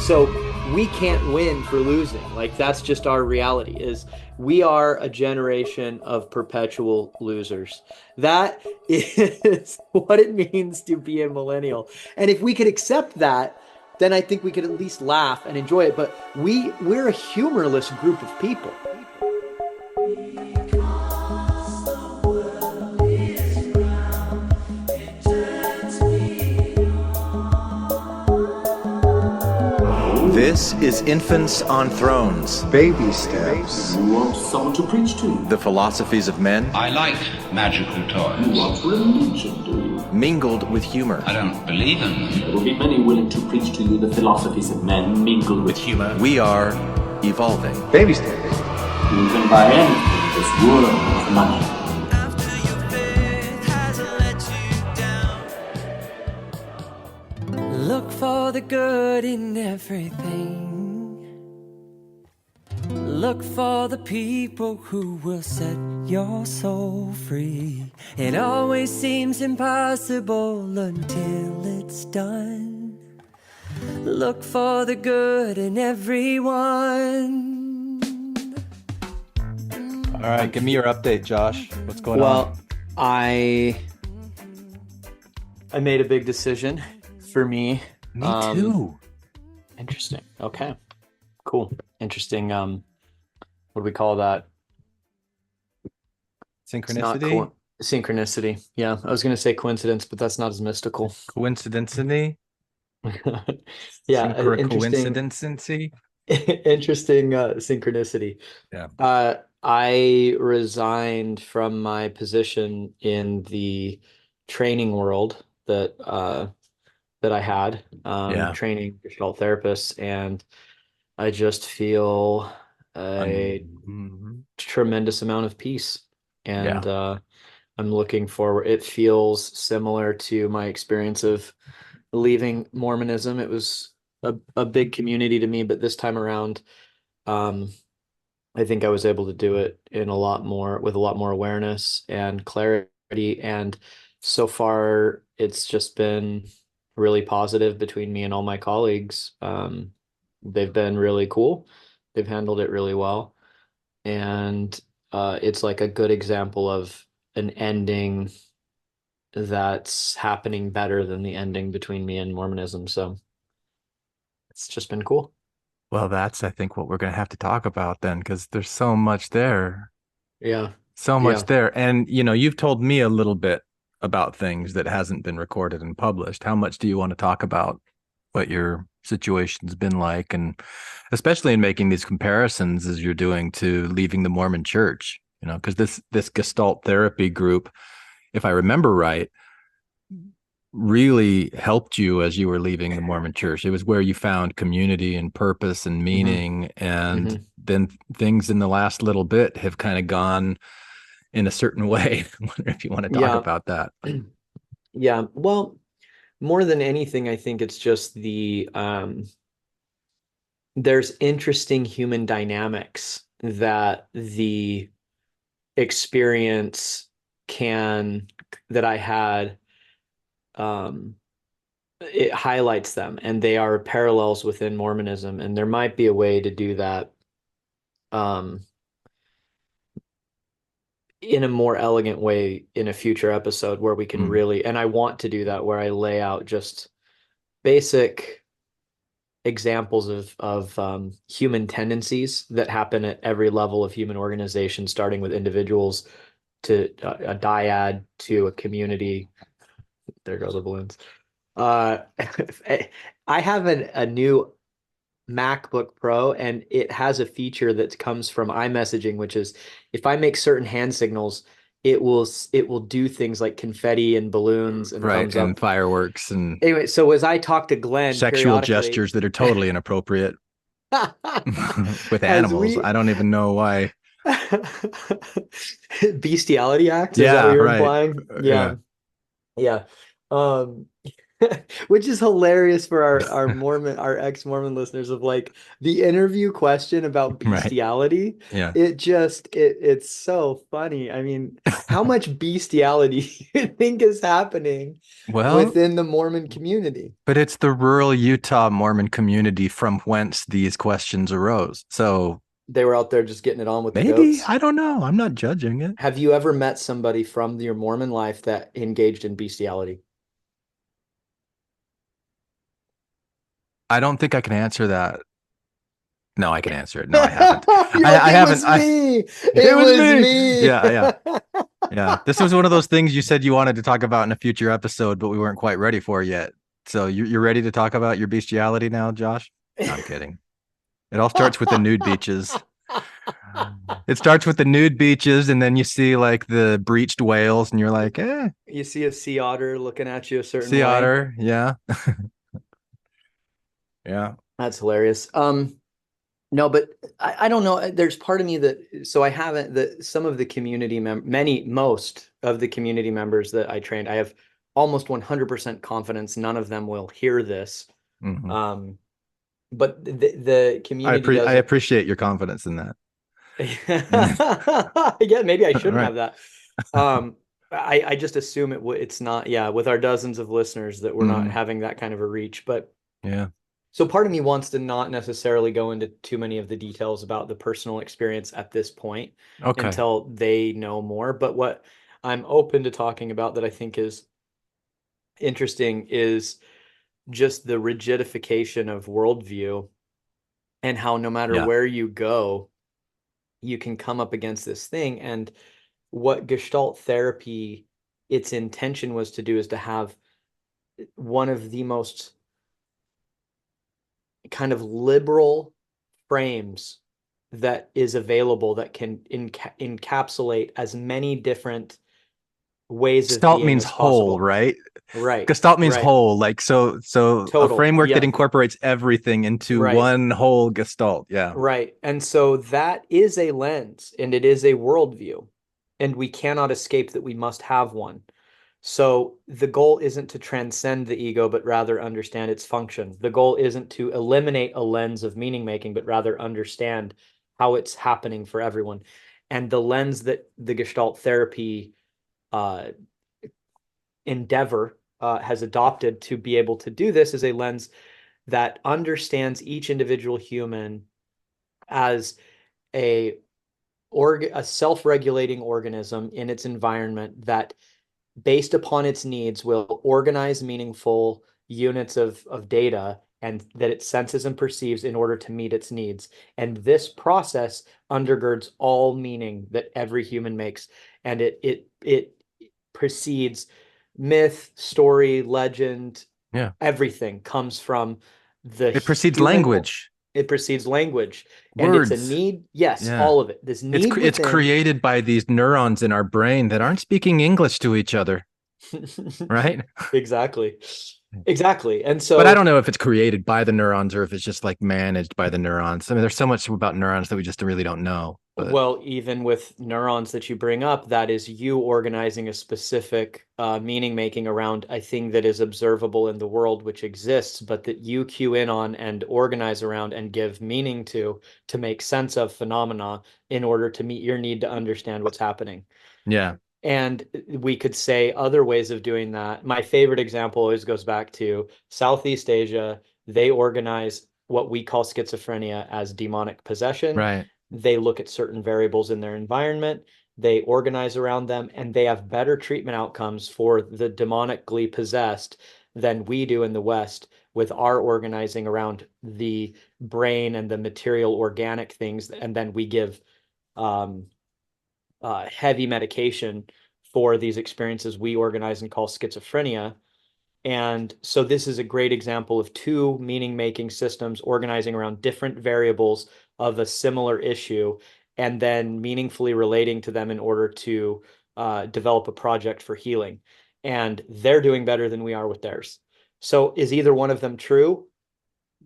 So we can't win for losing. Like that's just our reality is we are a generation of perpetual losers. That is what it means to be a millennial. And if we could accept that, then I think we could at least laugh and enjoy it. But we're a humorless group of people. This is Infants on Thrones. Baby steps. You want someone to preach to? The philosophies of men. I like magical toys. You want religion, do you? Mingled with humor. I don't believe in them. There will be many willing to preach to you the philosophies of men mingled with humor. We are evolving. Baby steps. You can buy anything in this world of money. Look for the good in everything. Look for the people who will set your soul free. It always seems impossible until it's done. Look for the good in everyone. All right, give me your update, Josh. What's going on? Well, I made a big decision for me. Me too. Interesting. Okay. Cool. Interesting. What do we call that? Synchronicity? Synchronicity. Yeah. I was going to say coincidence, but that's not as mystical. Coincidentally? Yeah. Coincidency? Interesting synchronicity. Yeah. I resigned from my position in the training world that I had, training Gestalt therapists, and I just feel a tremendous amount of peace. And I'm looking forward. It feels similar to my experience of leaving Mormonism. It was a big community to me, but this time around, I think I was able to do it with a lot more awareness and clarity. And so far, it's just been really positive between me and all my colleagues. They've been really cool. They've handled it really well. And it's like a good example of an ending that's happening better than the ending between me and Mormonism. So it's just been cool. Well, that's, I think, what we're going to have to talk about then, because there's so much there. Yeah. So much there. And, you've told me a little bit about things that hasn't been recorded and published. How much do you want to talk about what your situation's been like, and especially in making these comparisons as you're doing to leaving the Mormon church, because this Gestalt therapy group, if I remember right, really helped you as you were leaving the Mormon church. It was where you found community and purpose and meaning. And then things in the last little bit have kind of gone in a certain way. I wonder if you want to talk about that. Yeah. Well, more than anything, I think it's just there's interesting human dynamics that the experience that I had, it highlights them, and they are parallels within Mormonism. And there might be a way to do that, in a more elegant way in a future episode where we can really, and I want to do that, where I lay out just basic examples of human tendencies that happen at every level of human organization, starting with individuals to a dyad to a community. There go the balloons. I have a new MacBook Pro, and it has a feature that comes from iMessaging, which is if I make certain hand signals, it will do things like confetti and balloons and thumbs up. Fireworks and anyway. So as I talk to Glenn, sexual gestures that are totally inappropriate with animals, I don't even know why. Bestiality act? Is that what you're implying? Yeah. Which is hilarious for our ex-Mormon listeners of like the interview question about Right. bestiality. Yeah. It's so funny. I mean, how much bestiality do you think is happening Well, within the Mormon community? but it's the rural Utah Mormon community from whence these questions arose. So They were out there just getting it on with the maybe, goats. I don't know. I'm not judging it. Have you ever met somebody from your Mormon life that engaged in bestiality? I don't think I can answer that. No, I can answer it. No, I haven't. You're like, I it haven't. was me. It It was was me. me. Yeah, yeah, yeah. This was one of those things you said you wanted to talk about in a future episode, but we weren't quite ready for yet. So you're ready to talk about your bestiality now, Josh? No, I'm kidding. It all starts with the nude beaches. It starts with the nude beaches, and then you see like the breached whales, and you're like, You see a sea otter looking at you a certain sea way. otter. Yeah. Yeah. That's hilarious. No, but I don't know. There's part of me that so I haven't that some of the community most of the community members that I trained, I have almost 100% confidence none of them will hear this. Mhm. Um, but the community I doesn't. appreciate your confidence in that. Yeah, maybe I All shouldn't right. have that. Um, I just assume it's not, yeah, with our dozens of listeners that we're not Mhm. having that kind of a reach. But Yeah. so part of me wants to not necessarily go into too many of the details about the personal experience at this point Okay. until they know more. But what I'm open to talking about that I think is interesting is just the rigidification of worldview and how no matter Yeah. where you go, you can come up against this thing. And what Gestalt therapy, its intention was to do is to have one of the most kind of liberal frames that is available that can encapsulate as many different ways of Gestalt being means as whole, possible. right? Right, Gestalt means right. whole. Like so a Total. framework that Yeah, incorporates everything into right, one whole gestalt. Yeah. right. And so that is a lens and it is a worldview. And we cannot escape that we must have one. So the goal isn't to transcend the ego, but rather understand its function. The goal isn't to eliminate a lens of meaning making, but rather understand how it's happening for everyone. And the lens that the Gestalt therapy uh, endeavor has adopted to be able to do this is a lens that understands each individual human as a a self-regulating organism in its environment that based upon its needs, will organize meaningful units of data and that it senses and perceives in order to meet its needs. And this process undergirds all meaning that every human makes. And it precedes myth, story, legend, Yeah. everything comes from the It precedes human. language, It precedes language. And it's a words. need. Yes, Yeah. all of it. This need It's within. created by these neurons in our brain that aren't speaking English to each other, right? Exactly. Exactly. And But I so, don't know if it's created by the neurons or if it's just like managed by the neurons. I mean, there's so much about neurons that we just really don't know. But well, even with neurons that you bring up, that is you organizing a specific meaning making around a thing that is observable in the world, which exists, but that you cue in on and organize around and give meaning to make sense of phenomena in order to meet your need to understand what's happening. yeah, And we could say other ways of doing that. My favorite example always goes back to Southeast Asia. They organize what we call schizophrenia as demonic possession. right. They look at certain variables in their environment, they organize around them, and they have better treatment outcomes for the demonically possessed than we do in the West with our organizing around the brain and the material organic things. And then we give um, heavy medication for these experiences we organize and call schizophrenia. And so this is a great example of two meaning making systems organizing around different variables of a similar issue and then meaningfully relating to them in order to develop a project for healing. And they're doing better than we are with theirs. So is either one of them true?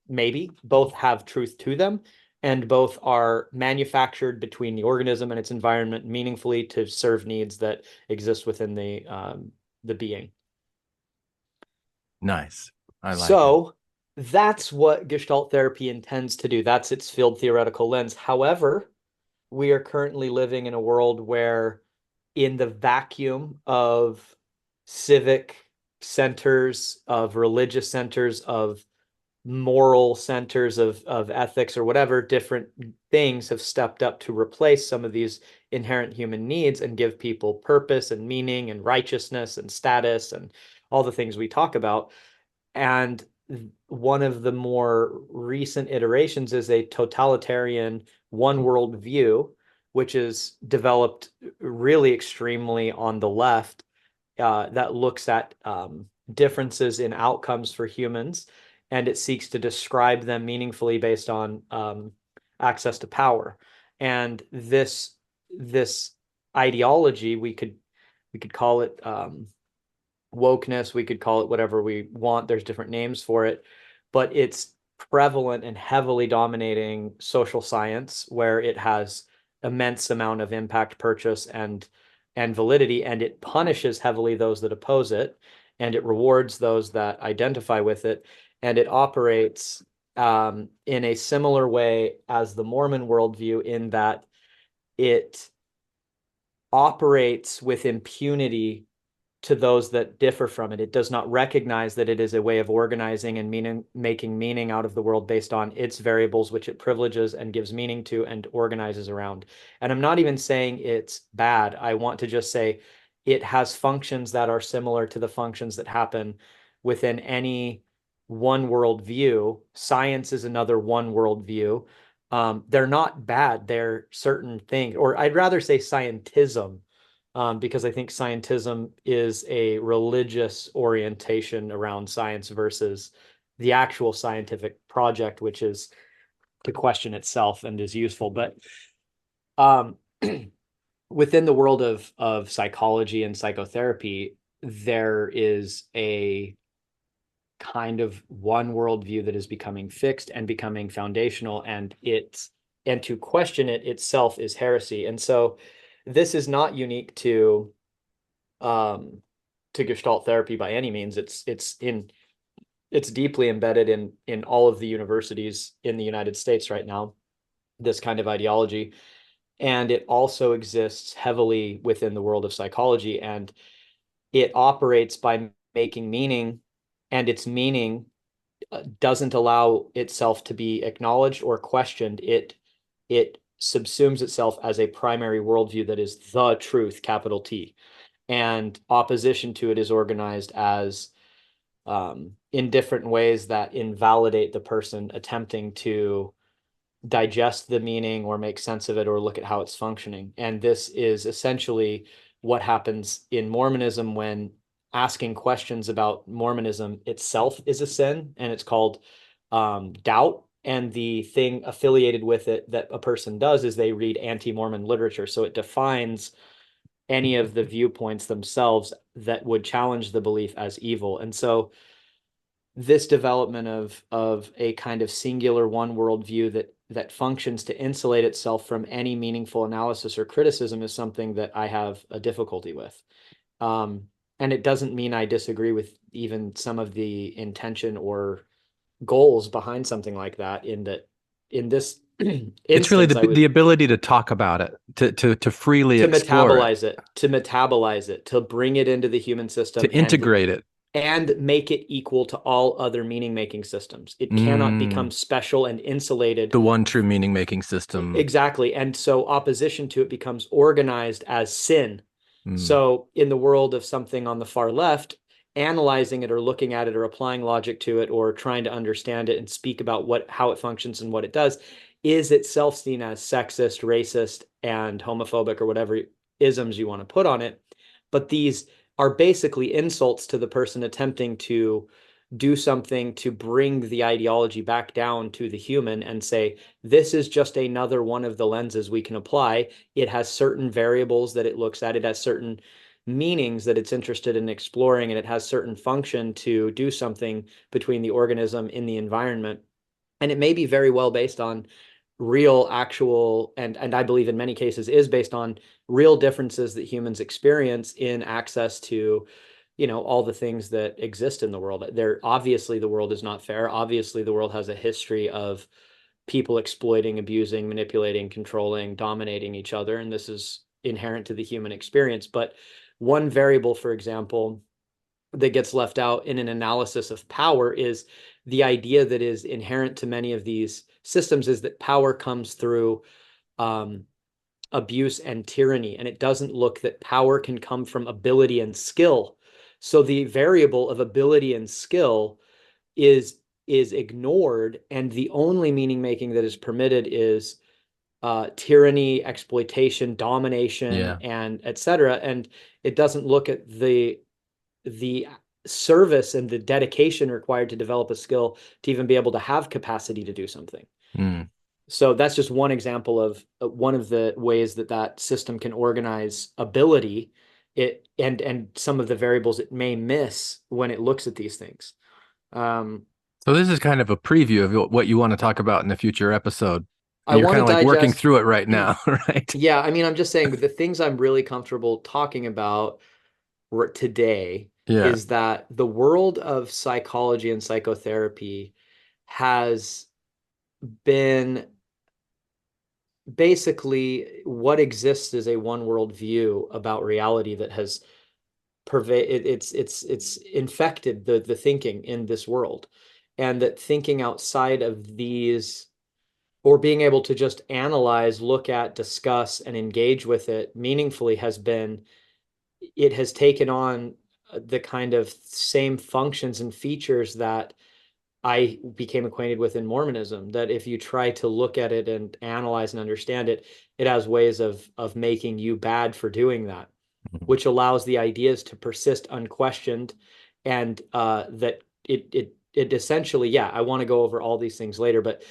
Maybe. Both have truth to them and both are manufactured between the organism and its environment meaningfully to serve needs that exist within the being. Nice. I like it. So that's what Gestalt therapy intends to do. That's its field theoretical lens. However, we are currently living in a world where, in the vacuum of civic centers, of religious centers, of moral centers, of ethics, or whatever, different things have stepped up to replace some of these inherent human needs and give people purpose and meaning and righteousness and status and all the things we talk about. And one of the more recent iterations is a totalitarian one world view, which is developed really extremely on the left, that looks at differences in outcomes for humans, and it seeks to describe them meaningfully based on access to power. And this ideology, we could call it wokeness, we could call it whatever we want. There's different names for it, but it's prevalent and heavily dominating social science, where it has immense amount of impact, purchase, and validity, and it punishes heavily those that oppose it, and it rewards those that identify with it, and it operates in a similar way as the Mormon worldview, in that it operates with impunity to those that differ from it. It does not recognize that it is a way of organizing and making meaning out of the world based on its variables, which it privileges and gives meaning to and organizes around. And I'm not even saying it's bad. I want to just say it has functions that are similar to the functions that happen within any one world view. Science is another one world view. They're not bad. They're certain things, or I'd rather say scientism, because I think scientism is a religious orientation around science versus the actual scientific project, which is to question itself and is useful. But within the world of psychology and psychotherapy, there is a kind of one worldview that is becoming fixed and becoming foundational, and to question it itself is heresy. And so this is not unique to Gestalt therapy by any means. It's deeply embedded in all of the universities in the United States right now, this kind of ideology. And it also exists heavily within the world of psychology, and it operates by making meaning, and its meaning doesn't allow itself to be acknowledged or questioned. It subsumes itself as a primary worldview that is the truth, capital T. And opposition to it is organized as in different ways that invalidate the person attempting to digest the meaning or make sense of it or look at how it's functioning. And this is essentially what happens in Mormonism when asking questions about Mormonism itself is a sin, and it's called doubt. And the thing affiliated with it that a person does is they read anti-Mormon literature. So it defines any of the viewpoints themselves that would challenge the belief as evil. And so this development of a kind of singular one worldview that functions to insulate itself from any meaningful analysis or criticism is something that I have a difficulty with. And it doesn't mean I disagree with even some of the intention or goals behind something like that, in this it's really instance, the ability to talk about it, to freely explore metabolize it, to bring it into the human system, to integrate it, and make it equal to all other meaning-making systems. It cannot become special and insulated. The one true meaning-making system. Exactly. And so opposition to it becomes organized as sin. So in the world of something on the far left, analyzing it or looking at it or applying logic to it or trying to understand it and speak about how it functions and what it does is itself seen as sexist, racist, and homophobic, or whatever isms you want to put on it. But these are basically insults to the person attempting to do something to bring the ideology back down to the human and say, this is just another one of the lenses we can apply. It has certain variables that it looks at. It has certain meanings that it's interested in exploring, and it has certain function to do something between the organism in the environment. And it may be very well based on real, actual, and I believe in many cases is based on real differences that humans experience in access to all the things that exist in the world. Obviously the world is not fair. Obviously the world has a history of people exploiting, abusing, manipulating, controlling, dominating each other, and this is inherent to the human experience. But one variable, for example, that gets left out in an analysis of power is the idea that is inherent to many of these systems is that power comes through abuse and tyranny, and it doesn't look that power can come from ability and skill. So the variable of ability and skill is ignored, and the only meaning making that is permitted is tyranny, exploitation, domination, and etc. And it doesn't look at the service and the dedication required to develop a skill to even be able to have capacity to do something. So that's just one example of one of the ways that system can organize ability, and some of the variables it may miss when it looks at these things. So this is kind of a preview of what you want to talk about in a future episode. And I you're want kind to of like working digest through it right now, right? Yeah, I mean, I'm just saying the things I'm really comfortable talking about today Yeah. is that the world of psychology and psychotherapy has been basically what exists is a one world view about reality that has it's infected the thinking in this world, and that thinking outside of these, or being able to just analyze, look at, discuss, and engage with it meaningfully it has taken on the kind of same functions and features that I became acquainted with in Mormonism, that if you try to look at it and analyze and understand it, it has ways of making you bad for doing that, which allows the ideas to persist unquestioned, and that it essentially, yeah, I want to go over all these things later, but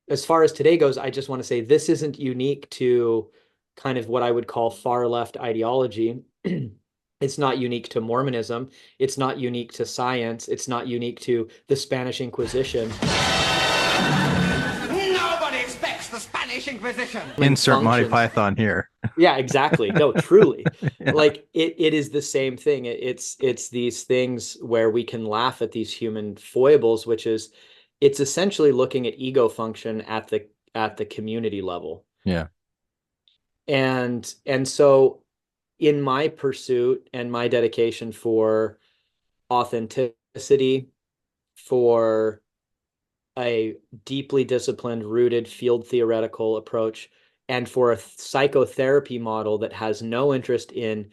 as far as today goes, I just want to say this isn't unique to kind of what I would call far left ideology. It's not unique to Mormonism. It's not unique to science. It's not unique to the Spanish Inquisition. Nobody expects the Spanish Inquisition. Insert Monty Python here. Yeah, exactly. No, truly. Yeah. Like it is the same thing. It's these things where we can laugh at these human foibles, which is it's essentially looking at ego function at the community level. Yeah. And so in my pursuit and my dedication for authenticity, for a deeply disciplined, rooted, field theoretical approach, and for a psychotherapy model that has no interest in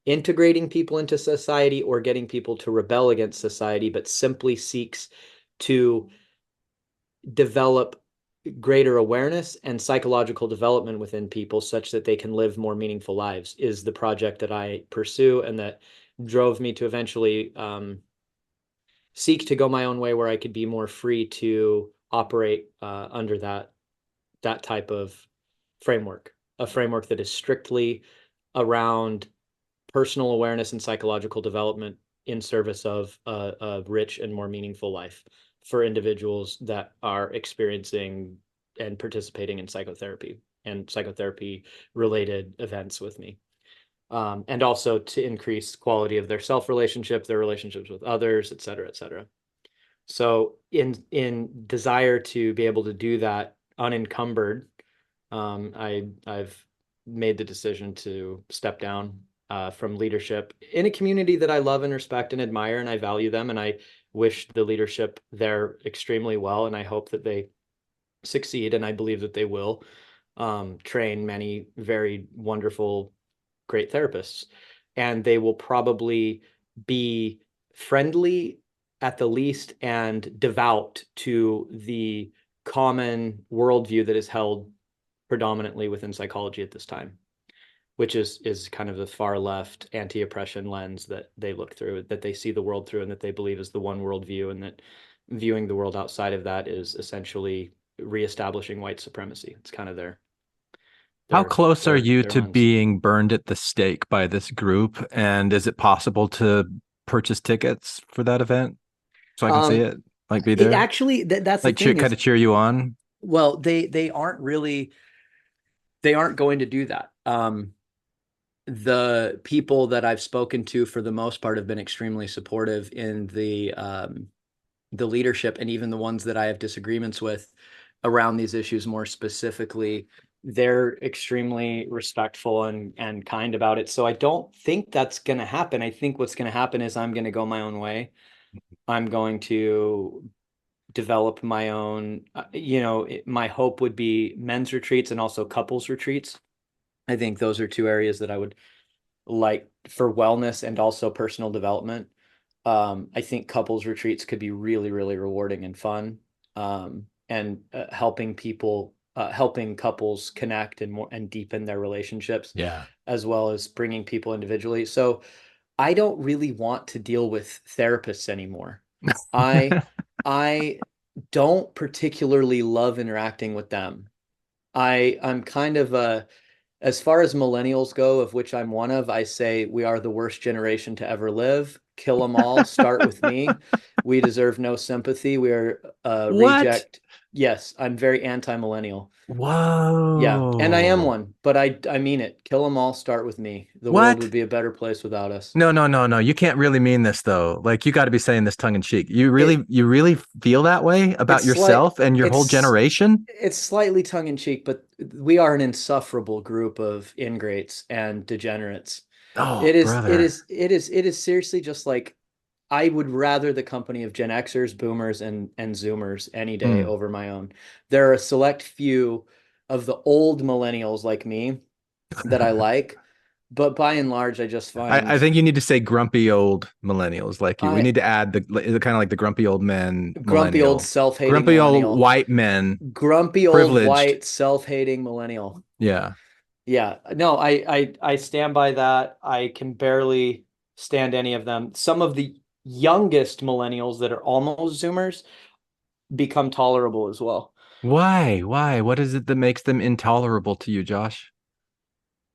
integrating people into society or getting people to rebel against society, but simply seeks to develop greater awareness and psychological development within people such that they can live more meaningful lives, is the project that I pursue, and that drove me to eventually seek to go my own way, where I could be more free to operate under that type of framework, a framework that is strictly around personal awareness and psychological development in service of a rich and more meaningful life for individuals that are experiencing and participating in psychotherapy and psychotherapy related events with me. And also to increase quality of their self-relationship, their relationships with others, et cetera, et cetera. So in desire to be able to do that unencumbered, I've made the decision to step down from leadership in a community that I love and respect and admire, and I value them, and I wish the leadership there extremely well, and I hope that they succeed, and I believe that they will train many very wonderful, great therapists, and they will probably be friendly at the least and devout to the common worldview that is held predominantly within psychology at this time, which is kind of the far left anti-oppression lens that they look through, that they see the world through, and that they believe is the one worldview, and that viewing the world outside of that is essentially reestablishing white supremacy. It's kind of How close are you to lens. being burned at the stake by this group? And is it possible to purchase tickets for that event so I can see it? Like be there? Actually, that's like the thing. Kind of cheer you on? Well, they aren't going to do that. the people that I've spoken to for the most part have been extremely supportive in the leadership, and even the ones that I have disagreements with around these issues more specifically, they're extremely respectful and kind about it. So I don't think that's going to happen. I think what's going to happen is I'm going to go my own way. I'm going to develop my own, my hope would be men's retreats and also couples retreats. I think those are two areas that I would like for wellness and also personal development. I think couples retreats could be really, really rewarding and fun. And helping couples connect and deepen their relationships. Yeah. As well as bringing people individually. So I don't really want to deal with therapists anymore. I I don't particularly love interacting with them. I'm kind of as far as millennials go, of which I'm one of, I say we are the worst generation to ever live. Kill them all. Start with me. We deserve no sympathy. We are What? reject. Yes, I'm very anti-millennial. Yeah, and I am Whoa. one, but I mean it. Kill them all. Start with me. The world What? would be a better place without us. No, no, no, no. You can't really mean this though. Like you got to be saying this tongue in cheek. It You really feel that way about it's like yourself and your whole it's generation? it's slightly tongue in cheek, but we are an insufferable group of ingrates and degenerates. Oh, It is, it brother. is, it is, it is seriously just like I would rather the company of Gen Xers, Boomers, and Zoomers any day Hmm. over my own. There are a select few of the old millennials like me that I like, but by and large, I just I find think you need to say grumpy old millennials like you. We I need to add the kind of like the grumpy old men grumpy old millennial, self-hating grumpy old millennial, white men, grumpy old privileged. white self-hating millennial. Yeah. Yeah, no, I stand by that. I can barely stand any of them. Some of the youngest millennials that are almost Zoomers become tolerable as well. Why? Why? What is it that makes them intolerable to you, Josh?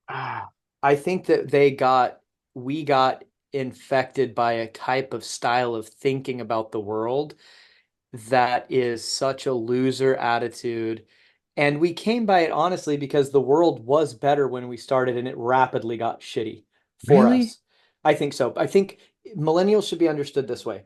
I think that we got infected by a type of style of thinking about the world that is such a loser attitude. And we came by it honestly because the world was better when we started and it rapidly got shitty for Really? us. I think so. I think millennials should be understood this way.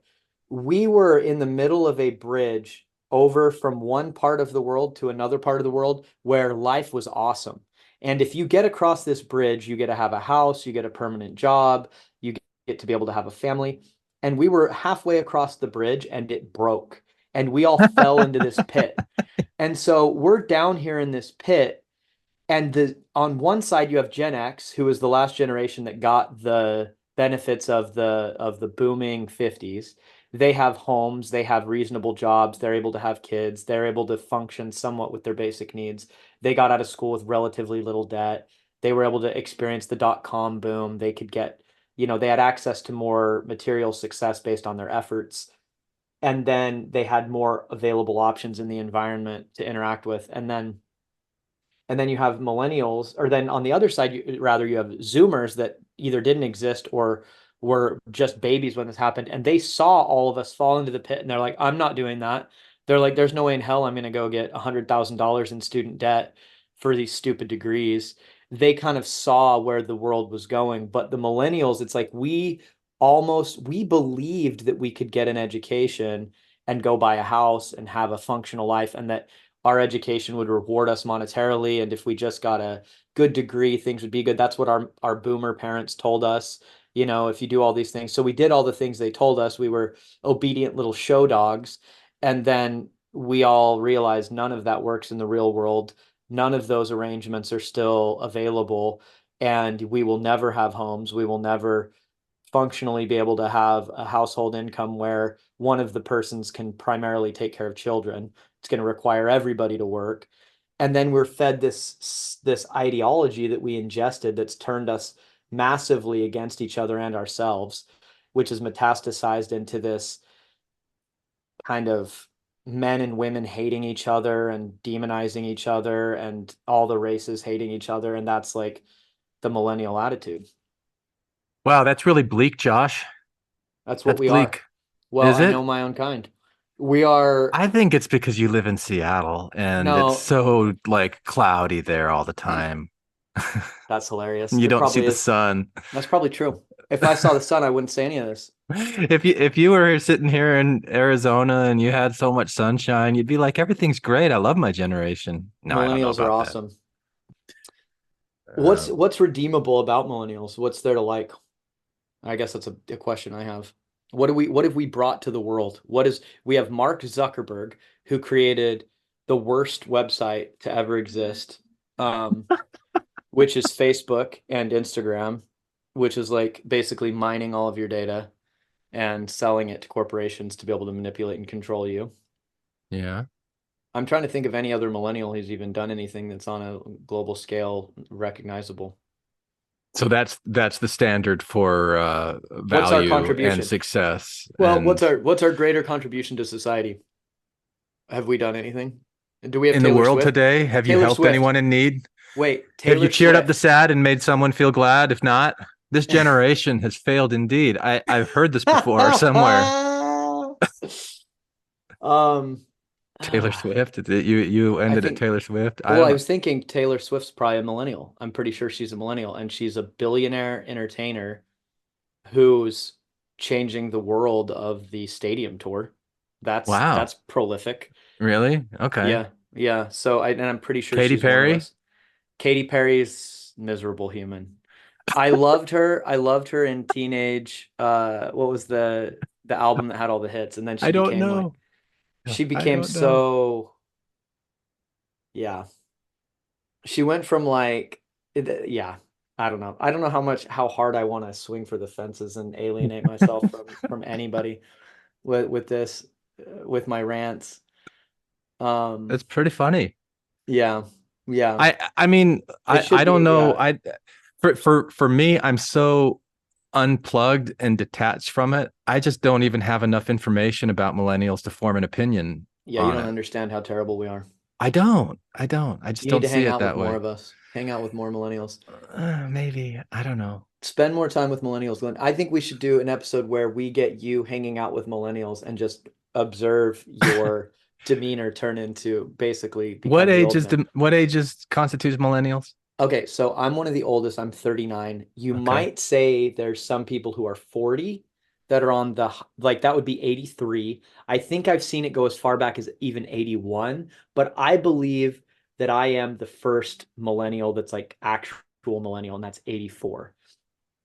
We were in the middle of a bridge over from one part of the world to another part of the world where life was awesome. And if you get across this bridge, you get to have a house, you get a permanent job, you get to be able to have a family. And we were halfway across the bridge and it broke. And we all fell into this pit. And so we're down here in this pit, and the on one side you have Gen X, who is the last generation that got the benefits of the booming 50s. They have homes, they have reasonable jobs, they're able to have kids, they're able to function somewhat with their basic needs. They got out of school with relatively little debt. They were able to experience the dot-com boom. They could get, they had access to more material success based on their efforts, and then they had more available options in the environment to interact with. And then you have millennials, or then on the other side, you have Zoomers that either didn't exist or were just babies when this happened, and they saw all of us fall into the pit, and they're like, "I'm not doing that." They're like, "There's no way in hell I'm going to go get $100,000 in student debt for these stupid degrees." They kind of saw where the world was going, but the millennials, it's like we believed that we could get an education and go buy a house and have a functional life, and that our education would reward us monetarily. And if we just got a good degree, things would be good. That's what our boomer parents told us, if you do all these things. So we did all the things they told us. We were obedient little show dogs. And then we all realized none of that works in the real world. None of those arrangements are still available. And we will never have homes. We will never functionally be able to have a household income where one of the persons can primarily take care of children. It's going to require everybody to work. And then we're fed this ideology that we ingested that's turned us massively against each other and ourselves, which is metastasized into this kind of men and women hating each other and demonizing each other and all the races hating each other. And that's like the millennial attitude. Wow, that's really bleak, Josh. That's what That's we are. bleak. Well, Is I know it? my own kind. We are, I think it's because you live in Seattle and it's no, so like cloudy there all the time. That's hilarious. You It don't see probably the is. sun. That's probably true. If I saw the sun, I wouldn't say any of this. If you were sitting here in Arizona and you had so much sunshine, you'd be like, everything's great. I love my generation. No, I don't know Millennials are about that. awesome. What's redeemable about millennials? What's there to like? I guess that's a question I have. What have we brought to the world? We have Mark Zuckerberg, who created the worst website to ever exist, um, which is Facebook and Instagram, which is like basically mining all of your data and selling it to corporations to be able to manipulate and control you. Yeah. I'm trying to think of any other millennial who's even done anything that's on a global scale recognizable. So that's the standard for What's our value and contribution? success. Well, And what's our greater contribution to society? Have we done anything? Do we have in the Taylor world Swift? today, have you Taylor helped Swift. anyone in need? Wait, Have you Taylor cheered up the Swift. sad and made someone feel glad? If not, this generation has failed indeed. I've heard this before somewhere. Um, Taylor Swift. You I ended at think, Taylor Swift. I well, don't I know. was thinking Taylor Swift's probably a millennial. I'm pretty sure she's a millennial, and she's a billionaire entertainer who's changing the world of the stadium tour. Wow. That's prolific. Really? Okay. Yeah, yeah. And I'm pretty sure Katy she's one of Perry. us. Katy Perry's miserable human. I loved her. I loved her in teenage. What was the album that had all the hits? And then I don't know. she I became don't know. so, yeah. She went from like, yeah. I don't know. I don't know how hard I want to swing for the fences and alienate myself from anybody with this, with my rants. It's pretty funny. Yeah, yeah. I mean, It I should don't be, know. yeah. For me, I'm so unplugged and detached from it. I just don't even have enough information about millennials to form an opinion Yeah, you on don't it. understand how terrible we are. I don't. I don't. I just You need don't to see hang it out with that more way. of us. Hang out with more millennials. Maybe. I don't know. Spend more time with millennials, Glenn. I think we should do an episode where we get you hanging out with millennials and just observe your demeanor turn into basically become the old man. What ages constitutes millennials? Okay, so I'm one of the oldest. I'm 39. You Okay. might say there's some people who are 40 that are on like that would be 83. I think I've seen it go as far back as even 81, but I believe that I am the first millennial that's like actual millennial, and that's 84.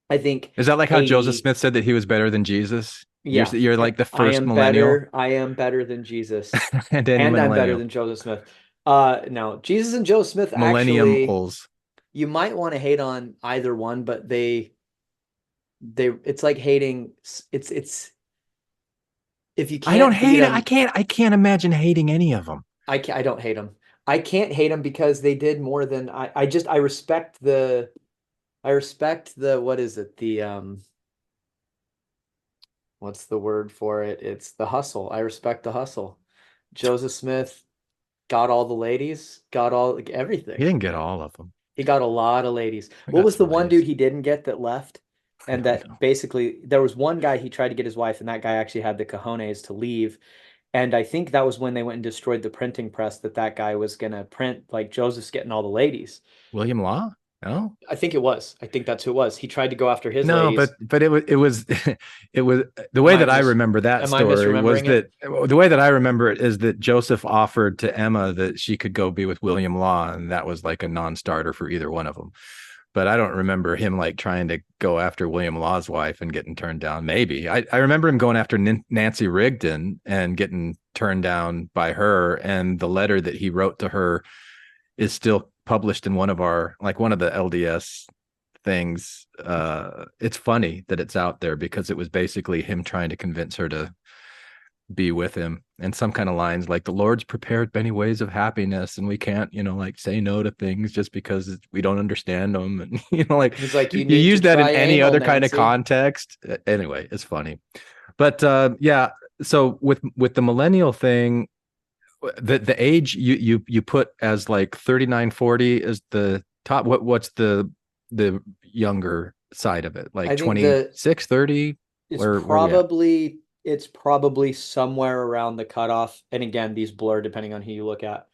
I think Is that like how Joseph 80, Smith said that he was better than Jesus? yeah, You're like the first millennial I am better than Jesus, and any and I'm better millennial. than Joseph Smith. No, Jesus and Joseph Smith actually, Millennials. you might want to hate on either one, but it's like hating, it's if you I don't can't beat hate it. them, I can't imagine hating any of them. I don't hate them. I can't hate them because they did more than I respect the what is it? What's the word for it? It's the hustle. I respect the hustle. Joseph Smith got all the ladies, got all like, He everything. didn't get all of them. He got a lot of ladies. I What got was the some one ladies. dude he didn't get that left? I And don't know. that basically there was one guy he tried to get his wife, and that guy actually had the cojones to leave. And I think that was when they went and destroyed the printing press that guy was gonna print like Joseph's getting all the ladies. William Law? No. I think it was. I think that's who it was. He tried to go after his No, ladies. but it was it was the Am way I that I remember that am I story was misremembering it? that the way that I remember it is that Joseph offered to Emma that she could go be with William Law, and that was like a non-starter for either one of them. But I don't remember him like trying to go after William Law's wife and getting turned down. Maybe I remember him going after Nancy Rigdon and getting turned down by her. And the letter that he wrote to her is still published in one of the LDS things. It's funny that it's out there because it was basically him trying to convince her to be with him, and some kind of lines like the Lord's prepared many ways of happiness and we can't like say no to things just because we don't understand them, and like He's like, you you need to use that in try any anal, other kind of Nancy. context. Anyway, it's funny. But yeah, so with the millennial thing, the age you put as like 39, 40 is the top. What's the younger side of it, I like think 26, 30? it's probably somewhere around the cutoff. And again, these blur depending on who you look at.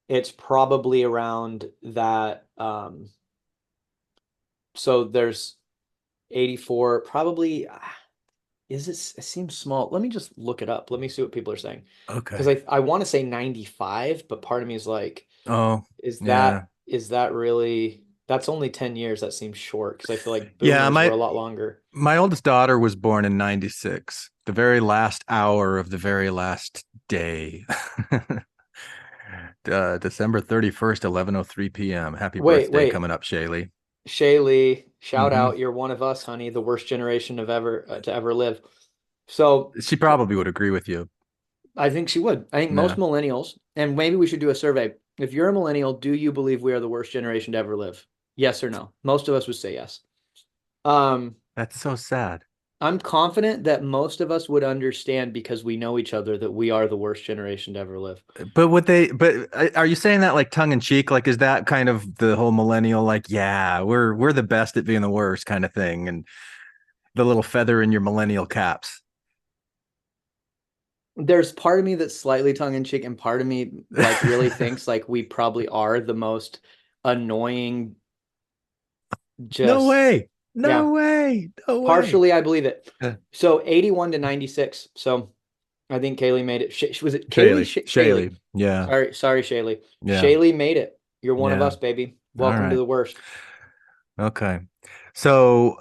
It's probably around that so there's 84, probably. It seems small. Let me just look it up. Let me see what people are saying. Because Okay. I want to say 95, but part of me is like, Oh, is yeah. that really, that's only 10 years. That seems short because I feel like Yeah, boomers were a lot longer. my oldest daughter was born in 96, the very last hour of the very last day. December 31st, 11:03 p.m. Happy birthday Wait. coming up, Shaylee. Shaylee, shout Hmm. out. You're one of us, honey, the worst generation of ever to ever live. So She probably would agree with you. I think she would. I think most Yeah. millennials, and maybe we should do a survey. If you're a millennial, do you believe we are the worst generation to ever live? Yes or no? Most of us would say yes. Um, That's so sad. I'm confident that most of us would understand because we know each other that we are the worst generation to ever live. But are you saying that like tongue in cheek? Like, is that kind of the whole millennial, like, yeah, we're the best at being the worst kind of thing? And the little feather in your millennial caps. There's part of me that's slightly tongue in cheek, and part of me like really thinks like we probably are the most annoying. No Just way. yeah, No way. No way. partially I believe it. Uh, So 81 to 96. So I think Kaylee made it. Was it Kaylee? Shaylee. Shaylee. Shaylee. Yeah. Sorry, Shaylee. Yeah. Shaylee made it. You're one of Yeah. us, baby. All Welcome to right. the worst. Okay. So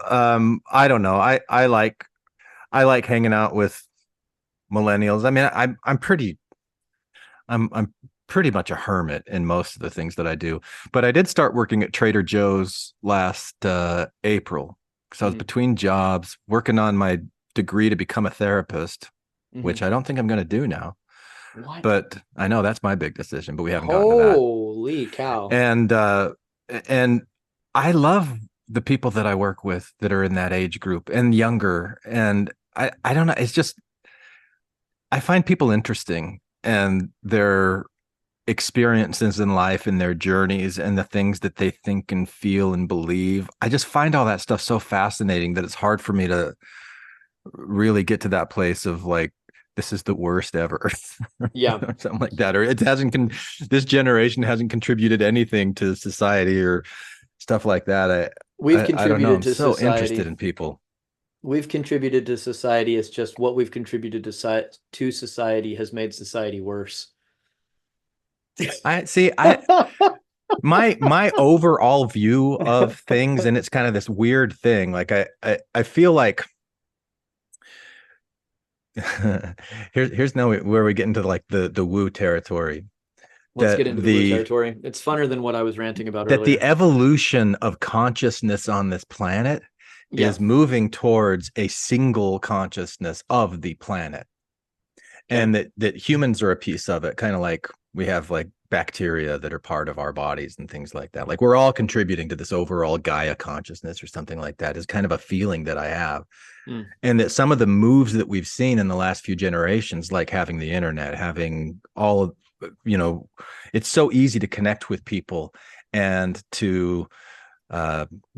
I don't know. I like hanging out with millennials. I mean, I'm pretty much a hermit in most of the things that I do. But I did start working at Trader Joe's last April. So I was Mm-hmm. between jobs, working on my degree to become a therapist, Mm-hmm. which I don't think I'm going to do now. What? But I know that's my big decision, but we haven't gotten to that. Holy cow. And I love the people that I work with that are in that age group and younger. And I don't know. It's just I find people interesting and their experiences in life and their journeys and the things that they think and feel and believe. I just find all that stuff so fascinating that it's hard for me to really get to that place of like, this is the worst ever, Yeah. or something like that. Or it hasn't, this generation hasn't contributed anything to society or stuff like that. We've I don't know. contributed I'm to so interested society. in people. We've contributed to society. It's just what we've contributed to society has made society worse. I see. My overall view of things, and it's kind of this weird thing. Like I feel like here's now where we get into like the woo territory. Let's That get into the woo the territory. It's funner than what I was ranting about that the earlier. evolution of consciousness on this planet Yeah. is moving towards a single consciousness of the planet. Okay. And that humans are a piece of it, kind of like we have like bacteria that are part of our bodies and things like that. Like we're all contributing to this overall Gaia consciousness or something like that is kind of a feeling that I have. Mm. And that some of the moves that we've seen in the last few generations, like having the internet, having all of, it's so easy to connect with people and to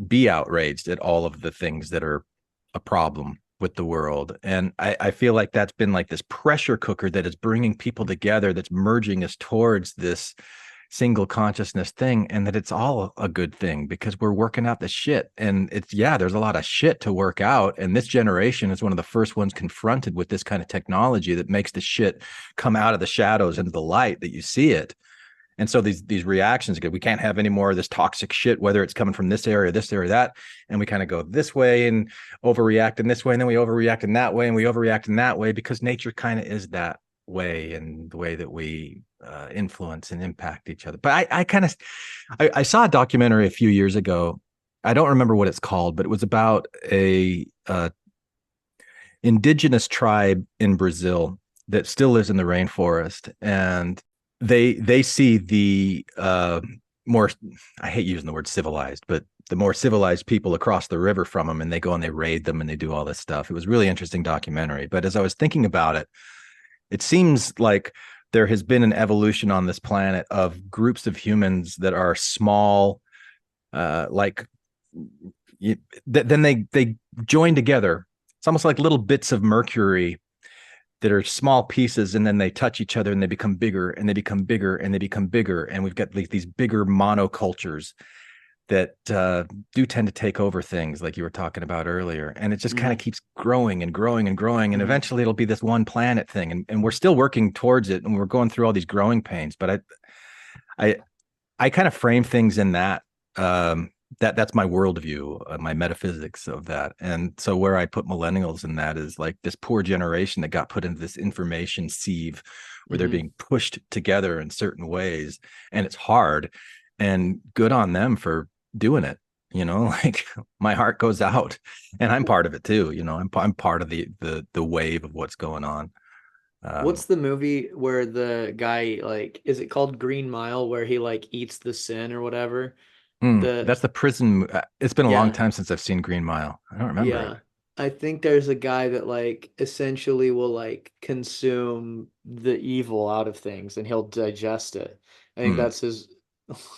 be outraged at all of the things that are a problem with the world. And I feel like that's been like this pressure cooker that is bringing people together, that's merging us towards this single consciousness thing, and that it's all a good thing because we're working out the shit. And it's, yeah, there's a lot of shit to work out. And this generation is one of the first ones confronted with this kind of technology that makes the shit come out of the shadows into the light that you see it. And so these reactions, we can't have any more of this toxic shit, whether it's coming from this area, that. And we kind of go this way and overreact in this way. And then we overreact in that way and we overreact in that way because nature kind of is that way and the way that we influence and impact each other. But I saw a documentary a few years ago. I don't remember what it's called, but it was about a indigenous tribe in Brazil that still lives in the rainforest. And they see the more, I hate using the word civilized, but the more civilized people across the river from them, and they go and they raid them and they do all this stuff. It was a really interesting documentary. But as I was thinking about it, it seems like there has been an evolution on this planet of groups of humans that are small, then they join together. It's almost like little bits of mercury that are small pieces, and then they touch each other and they become bigger and they become bigger and they become bigger. And we've got like these bigger monocultures that do tend to take over things like you were talking about earlier. And it just kind of keeps growing and growing and growing. And eventually it'll be this one planet thing. And we're still working towards it. And we're going through all these growing pains. But I kind of frame things in that. That's my worldview, my metaphysics of that. And so where I put millennials in that is like this poor generation that got put into this information sieve where they're being pushed together in certain ways. And it's hard, and good on them for doing it. Like my heart goes out, and I'm part of it too. I'm part of the wave of what's going on. What's the movie where the guy, like, is it called Green Mile, where he like eats the sin or whatever? That's the prison. It's been a long time since I've seen Green Mile. I don't remember it. I think there's a guy that like essentially will like consume the evil out of things and he'll digest it. I think that's his.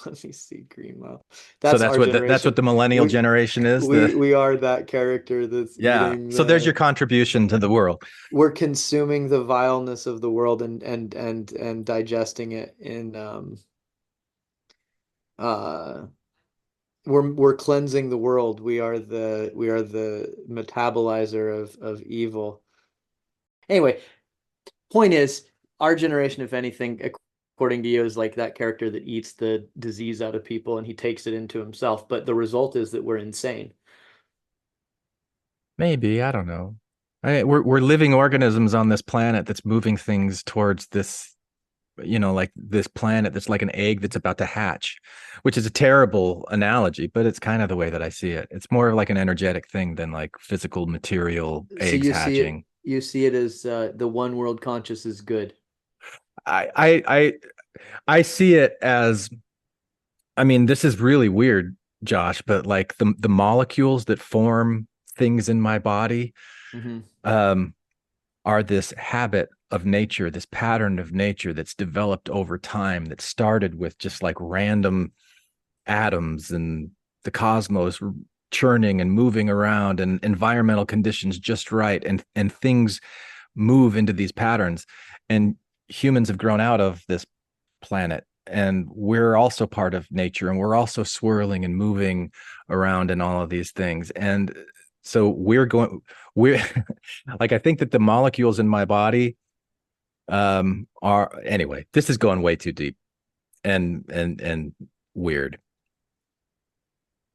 Let me see, Green Mile. So that's what the millennial generation is. We are that character that's eating. So there's your contribution to the world. We're consuming the vileness of the world and digesting it in we're cleansing the world. We are the metabolizer of evil. Anyway, point is, our generation, if anything, according to you, is like that character that eats the disease out of people and he takes it into himself. But the result is that we're insane. Maybe, I don't know. We're living organisms on this planet that's moving things towards this, like this planet that's like an egg that's about to hatch, which is a terrible analogy, but it's kind of the way that I see it. It's more like an energetic thing than like physical material eggs hatching. You see it as the one world conscious is good. I see it as, I mean, this is really weird, Josh, but like the molecules that form things in my body are this habit of nature, this pattern of nature that's developed over time, that started with just like random atoms and the cosmos churning and moving around and environmental conditions just right, and things move into these patterns, and humans have grown out of this planet, and we're also part of nature, and we're also swirling and moving around in all of these things. And so we're like, I think that the molecules in my body are, anyway, this is going way too deep and weird.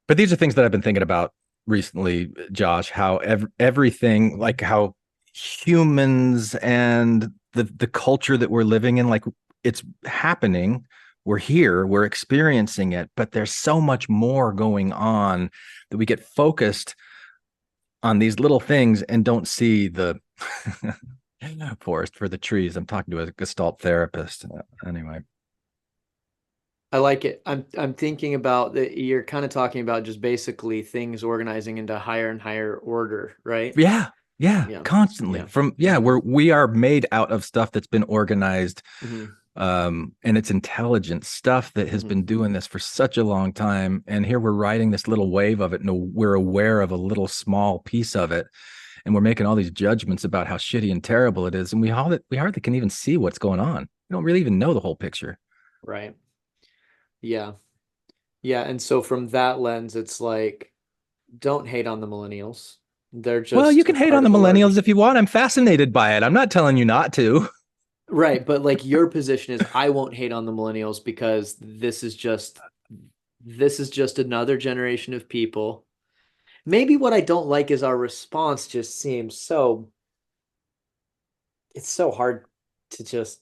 But these are things that I've been thinking about recently, Josh, how everything, like how humans and the culture that we're living in, like it's happening. We're here, we're experiencing it, but there's so much more going on that we get focused on these little things and don't see the forest for the trees. I'm talking to a Gestalt therapist. Anyway. I like it. I'm thinking about that. You're kind of talking about just basically things organizing into higher and higher order, right? Yeah. Constantly. We are made out of stuff that's been organized. And it's intelligent stuff that has been doing this for such a long time. And here we're riding this little wave of it, and we're aware of a little small piece of it. And we're making all these judgments about how shitty and terrible it is. And we hardly can even see what's going on. We don't really even know the whole picture. Right. Yeah. And so from that lens, it's like, don't hate on the millennials. They're just, well, you can hate on the millennials if you want. I'm fascinated by it. I'm not telling you not to. Right. But like, your position is, I won't hate on the millennials because this is just another generation of people. Maybe what I don't like is our response just seems it's so hard to it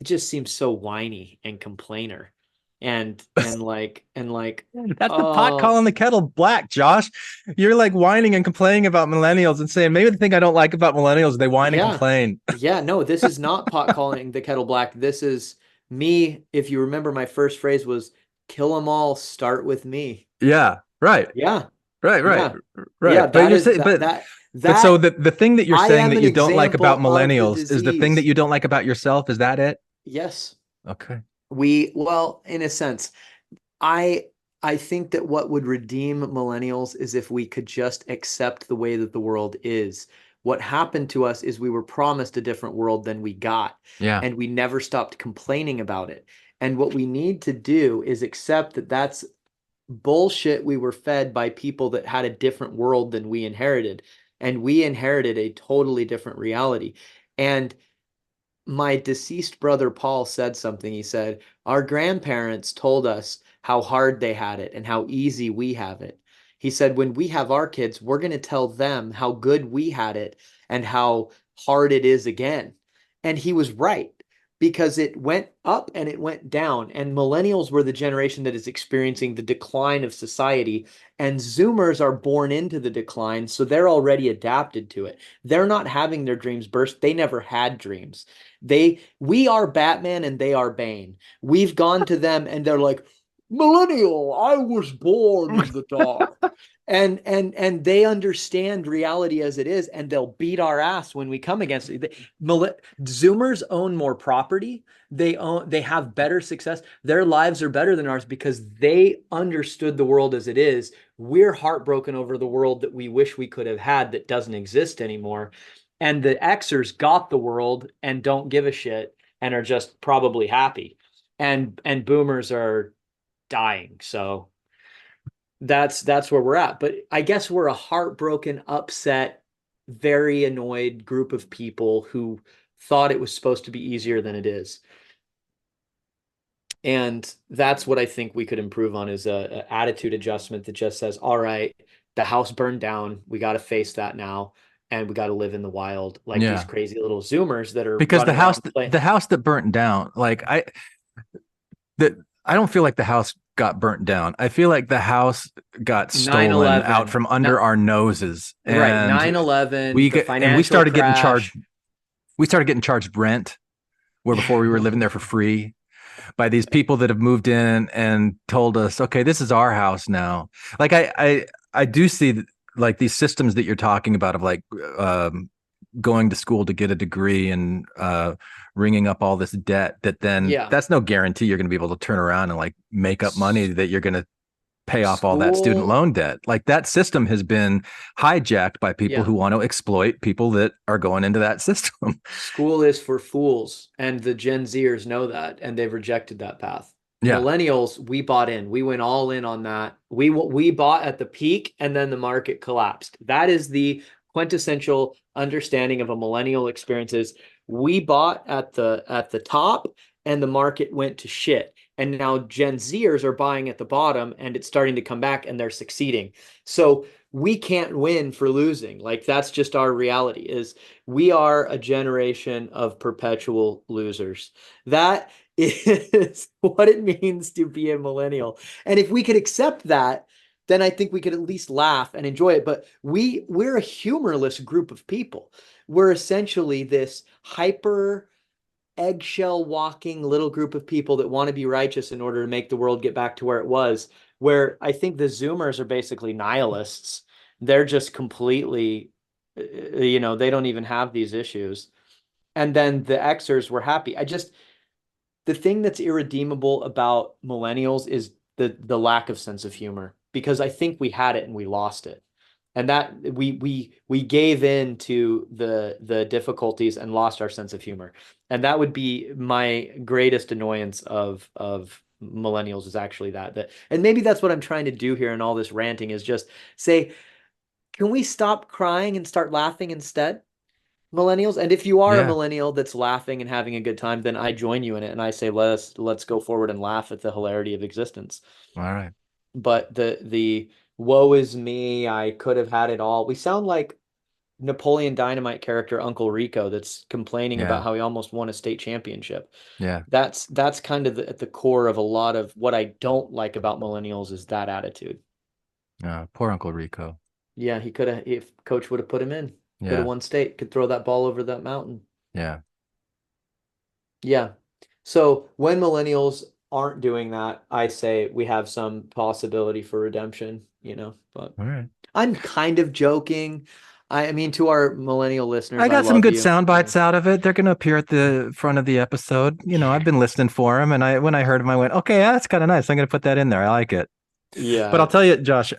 just seems so whiny and complainer. And like that's the pot calling the kettle black, Josh. You're like whining and complaining about millennials and saying, maybe the thing I don't like about millennials is they whine and complain. No, this is not pot calling the kettle black. This is me. If you remember, my first phrase was, kill them all, start with me. Yeah, right. Yeah. Right. Yeah, but you're saying, but so the thing that you're saying that you don't like about millennials is the thing that you don't like about yourself. Is that it? Yes. Okay. Well, in a sense, I think that what would redeem millennials is if we could just accept the way that the world is. What happened to us is we were promised a different world than we got. Yeah. And we never stopped complaining about it. And what we need to do is accept that that's bullshit we were fed by people that had a different world than we inherited. And we inherited a totally different reality. And my deceased brother Paul said something. He said, our grandparents told us how hard they had it and how easy we have it. He said, when we have our kids, we're going to tell them how good we had it and how hard it is again. And he was right, because it went up and it went down. And millennials were the generation that is experiencing the decline of society. And Zoomers are born into the decline, so they're already adapted to it. They're not having their dreams burst. They never had dreams. We are Batman and they are Bane. We've gone to them and they're like, millennial, I was born in the dark. And they understand reality as it is, and they'll beat our ass when we come against it. Zoomers own more property. They have better success. Their lives are better than ours because they understood the world as it is. We're heartbroken over the world that we wish we could have had that doesn't exist anymore. And the Xers got the world and don't give a shit and are just probably happy. And boomers are dying. So that's where we're at. But I guess we're a heartbroken, upset, very annoyed group of people who thought it was supposed to be easier than it is. And that's what I think we could improve on, is a attitude adjustment that just says, all right, the house burned down. We got to face that now. And we got to live in the wild, like these crazy little Zoomers that are, because the house that burnt down, like I don't feel like the house got burnt down. I feel like the house got stolen out from under our noses. And right. 9/11, we started getting charged. We started getting charged rent, where before we were living there for free, by these people that have moved in and told us, okay, this is our house now. Like I do see like these systems that you're talking about of like going to school to get a degree and ringing up all this debt that then that's no guarantee you're going to be able to turn around and like make up money that you're going to pay off all that student loan debt. Like that system has been hijacked by people who want to exploit people that are going into that system. School is for fools, and the Gen Zers know that, and they've rejected that path. Yeah. Millennials, we bought in. We went all in on that. We bought at the peak, and then the market collapsed. That is the quintessential understanding of a millennial experience. Is we bought at the top, and the market went to shit. And now Gen Zers are buying at the bottom, and it's starting to come back, and they're succeeding. So we can't win for losing. Like that's just our reality. Is we are a generation of perpetual losers. That is what it means to be a millennial. And if we could accept that, then I think we could at least laugh and enjoy it. But we're a humorless group of people. We're essentially this hyper eggshell walking little group of people that want to be righteous in order to make the world get back to where it was, where I think the Zoomers are basically nihilists. They're just completely, they don't even have these issues. And then the Xers were happy. The thing that's irredeemable about millennials is the lack of sense of humor, because I think we had it and we lost it. And that we gave in to the difficulties and lost our sense of humor. And that would be my greatest annoyance of millennials, is actually that. And maybe that's what I'm trying to do here in all this ranting, is just say, can we stop crying and start laughing instead, millennials? And if you are a millennial that's laughing and having a good time, then I join you in it, and I say, let's go forward and laugh at the hilarity of existence. All right. But the woe is me, I could have had it all. We sound like Napoleon Dynamite character Uncle Rico that's complaining about how he almost won a state championship. Yeah. That's kind of at the core of a lot of what I don't like about millennials, is that attitude. Poor Uncle Rico. Yeah, he could have, if coach would have put him in, could Yeah. have won state, could throw that ball over that mountain. Yeah. Yeah. So when millennials aren't doing that, I say we have some possibility for redemption, but All right. I'm kind of joking. I mean, to our millennial listeners, I got some love good you. sound bites out of it. They're going to appear at the front of the episode. I've been listening for them, and when I heard them, I went, okay, that's kind of nice. I'm going to put that in there. I like it. Yeah. But I'll tell you, Josh,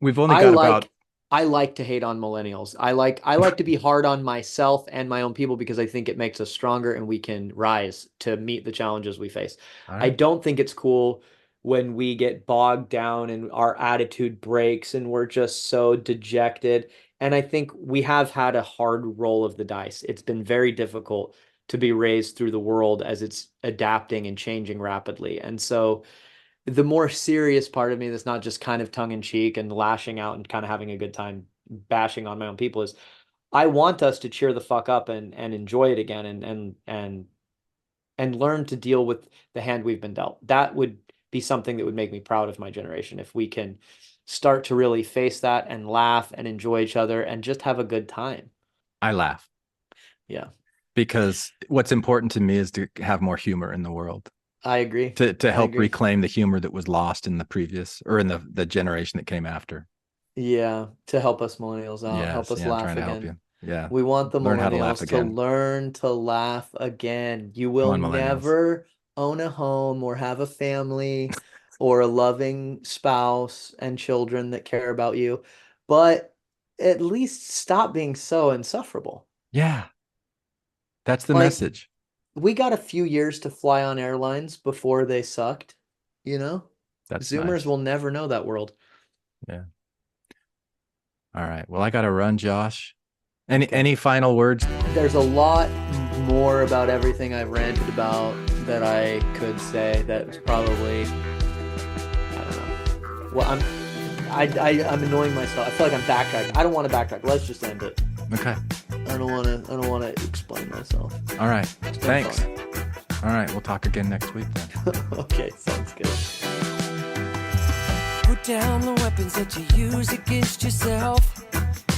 we've only got about. I like to hate on millennials. I like to be hard on myself and my own people, because I think it makes us stronger and we can rise to meet the challenges we face. Right. I don't think it's cool when we get bogged down and our attitude breaks and we're just so dejected. And I think we have had a hard roll of the dice. It's been very difficult to be raised through the world as it's adapting and changing rapidly. And so the more serious part of me that's not just kind of tongue in cheek and lashing out and kind of having a good time bashing on my own people is I want us to cheer the fuck up and enjoy it again and learn to deal with the hand we've been dealt. That would be something that would make me proud of my generation if we can start to really face that and laugh and enjoy each other and just have a good time. I laugh. Yeah. Because what's important to me is to have more humor in the world. I agree. To help reclaim the humor that was lost in the previous or in the generation that came after. Yeah, to help us millennials out, help us laugh again. Help you. Yeah. We want the millennials to again. learn to laugh again. You will never own a home or have a family or a loving spouse and children that care about you, but at least stop being so insufferable. Yeah. That's the message. We got a few years to fly on airlines before they sucked, you know? Zoomers will never know that world. Yeah. All right. Well, I got to run, Josh. Any final words? There's a lot more about everything I've ranted about that I could say that was probably, I don't know. Well, I'm annoying myself. I feel like I'm backtracking. I don't want to backtrack. Let's just end it. Okay. I don't want to explain myself. All right. Thanks. All right. We'll talk again next week then. Okay. Sounds good. Put down the weapons that you use against yourself.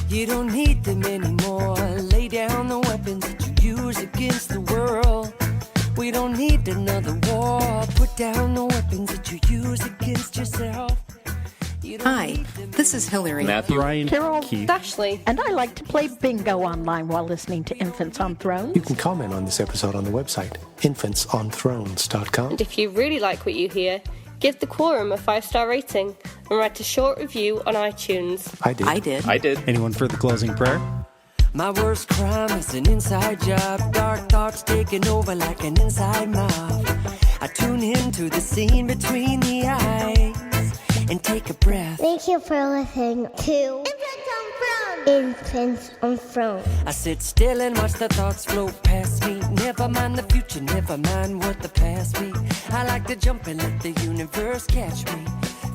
You don't need them anymore. Lay down the weapons that you use against the world. We don't need another war. Put down the weapons that you use against yourself. Hi, this is Hillary. Matthew, Ryan, Carol, Keith, Ashley, and I like to play bingo online while listening to Infants on Thrones. You can comment on this episode on the website, infantsonthrones.com. And if you really like what you hear, give the Quorum a 5-star rating and write a short review on iTunes. I did. Anyone for the closing prayer? My worst crime is an inside job. Dark thoughts taking over like an inside mob. I tune into the scene between the eyes and take a breath. Thank you for listening to Infants on Thrones. I sit still and watch the thoughts float past me. Never mind the future, never mind what the past be. I like to jump and let the universe catch me.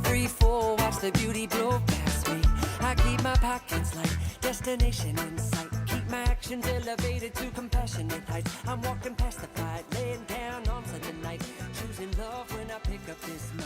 3, 4, watch the beauty blow past me. I keep my pockets light, destination in sight. Keep my actions elevated to compassionate heights. I'm walking past the fight, laying down on the night. Choosing love when I pick up this mic.